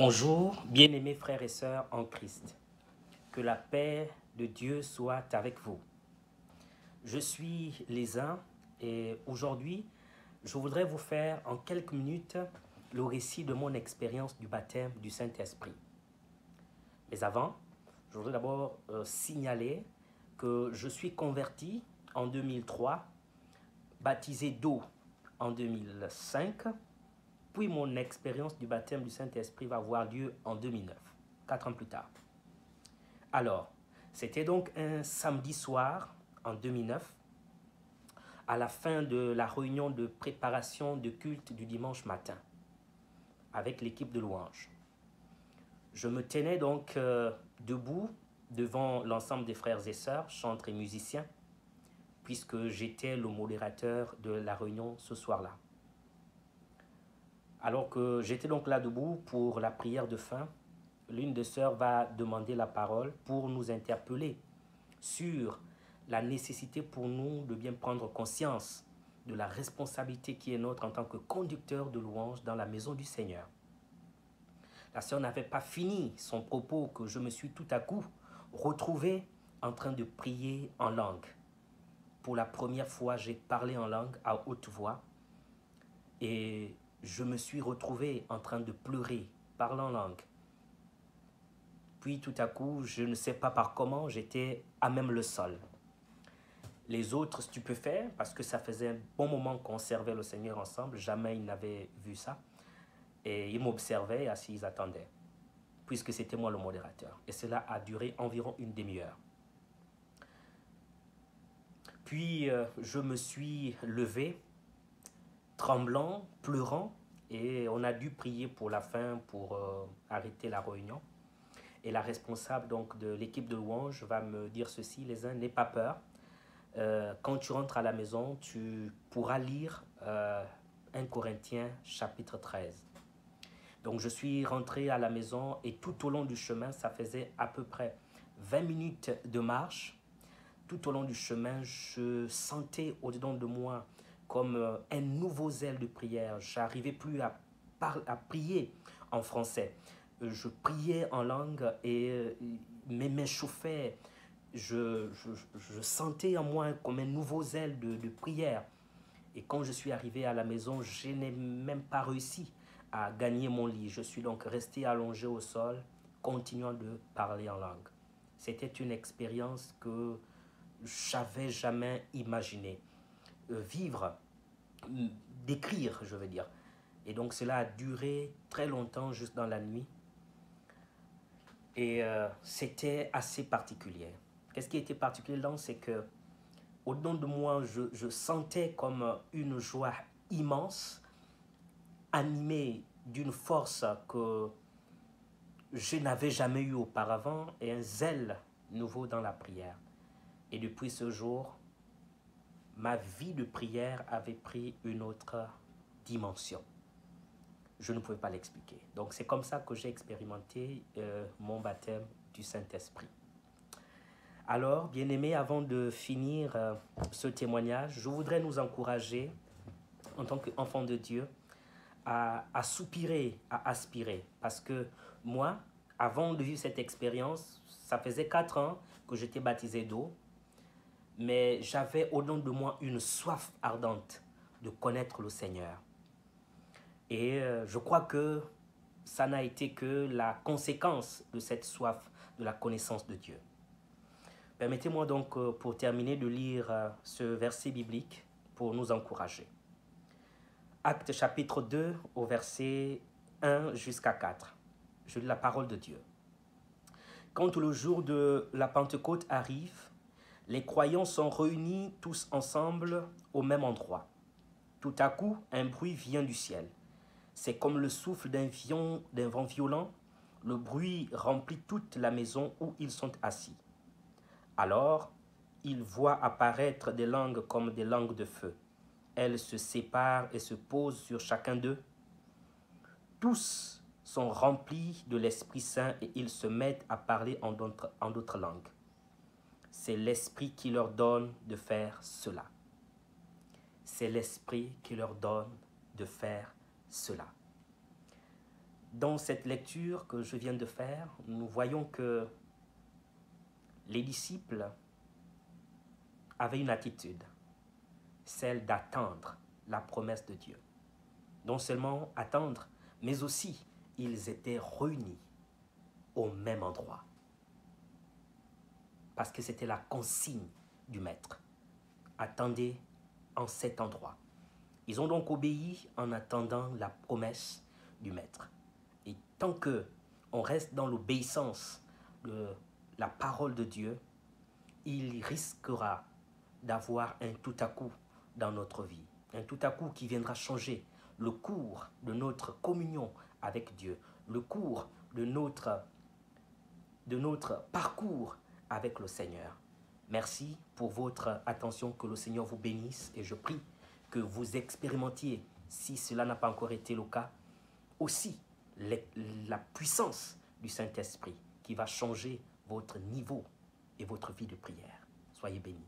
Bonjour, bien-aimés frères et sœurs en Christ. Que la paix de Dieu soit avec vous. Je suis Lézin et aujourd'hui, je voudrais vous faire en quelques minutes le récit de mon expérience du baptême du Saint-Esprit. Mais avant, je voudrais d'abord signaler que je suis converti en 2003, baptisé d'eau en 2005, puis mon expérience du baptême du Saint-Esprit va avoir lieu en 2009, 4 ans plus tard. Alors, c'était donc un samedi soir en 2009, à la fin de la réunion de préparation de culte du dimanche matin, avec l'équipe de louanges. Je me tenais donc debout devant l'ensemble des frères et sœurs, chantres et musiciens, puisque j'étais le modérateur de la réunion ce soir-là. Alors que j'étais donc là debout pour la prière de fin, l'une des sœurs va demander la parole pour nous interpeller sur la nécessité pour nous de bien prendre conscience de la responsabilité qui est nôtre en tant que conducteur de louanges dans la maison du Seigneur. La sœur n'avait pas fini son propos que je me suis tout à coup retrouvé en train de prier en langue. Pour la première fois, j'ai parlé en langue à haute voix et je me suis retrouvé en train de pleurer, parlant en langue. Puis tout à coup, je ne sais pas par comment, j'étais à même le sol. Les autres stupéfaits, parce que ça faisait un bon moment qu'on servait le Seigneur ensemble, jamais ils n'avaient vu ça. Et ils m'observaient assis, ils attendaient, puisque c'était moi le modérateur. Et cela a duré environ une demi-heure. Puis je me suis levé, tremblant, pleurant, et on a dû prier pour la fin, pour arrêter la réunion. Et la responsable donc de l'équipe de louange va me dire ceci: Lézin, n'aie pas peur. Quand tu rentres à la maison, tu pourras lire 1 Corinthiens chapitre 13. Donc je suis rentré à la maison et tout au long du chemin, ça faisait à peu près 20 minutes de marche. Tout au long du chemin, je sentais au-dedans de moi comme un nouveau zèle de prière. Je n'arrivais plus à prier en français. Je priais en langue et mes mains chauffaient. Je sentais en moi comme un nouveau zèle de prière. Et quand je suis arrivé à la maison, je n'ai même pas réussi à gagner mon lit. Je suis donc resté allongé au sol, continuant de parler en langue. C'était une expérience que je n'avais jamais imaginée. Vivre, d'écrire, je veux dire. Et donc cela a duré très longtemps, juste dans la nuit. Et c'était assez particulier. Qu'est-ce qui était particulier là, c'est que au-dedans de moi, je sentais comme une joie immense, animée d'une force que je n'avais jamais eue auparavant et un zèle nouveau dans la prière. Et depuis ce jour, ma vie de prière avait pris une autre dimension. Je ne pouvais pas l'expliquer. Donc c'est comme ça que j'ai expérimenté mon baptême du Saint-Esprit. Alors, bien-aimés, avant de finir ce témoignage, je voudrais nous encourager, en tant qu'enfants de Dieu, à soupirer, à aspirer. Parce que moi, avant de vivre cette expérience, ça faisait 4 ans que j'étais baptisé d'eau, mais j'avais au-dedans de moi une soif ardente de connaître le Seigneur. Et je crois que ça n'a été que la conséquence de cette soif de la connaissance de Dieu. Permettez-moi donc, pour terminer, de lire ce verset biblique pour nous encourager. Actes chapitre 2, au verset 1 jusqu'à 4. Je lis la parole de Dieu. Quand le jour de la Pentecôte arrive, les croyants sont réunis tous ensemble au même endroit. Tout à coup, un bruit vient du ciel. C'est comme le souffle d'un vent violent. Le bruit remplit toute la maison où ils sont assis. Alors, ils voient apparaître des langues comme des langues de feu. Elles se séparent et se posent sur chacun d'eux. Tous sont remplis de l'Esprit Saint et ils se mettent à parler en d'autres langues. C'est l'Esprit qui leur donne de faire cela. C'est l'Esprit qui leur donne de faire cela. Dans cette lecture que je viens de faire, nous voyons que les disciples avaient une attitude, celle d'attendre la promesse de Dieu. Non seulement attendre, mais aussi ils étaient réunis au même endroit. Parce que c'était la consigne du maître. Attendez en cet endroit. Ils ont donc obéi en attendant la promesse du maître. Et tant que on reste dans l'obéissance de la parole de Dieu, il risquera d'avoir un tout à coup dans notre vie. Un tout à coup qui viendra changer le cours de notre communion avec Dieu, le cours de notre parcours avec le Seigneur. Merci pour votre attention, que le Seigneur vous bénisse et je prie que vous expérimentiez, si cela n'a pas encore été le cas, aussi la puissance du Saint-Esprit qui va changer votre niveau et votre vie de prière. Soyez bénis.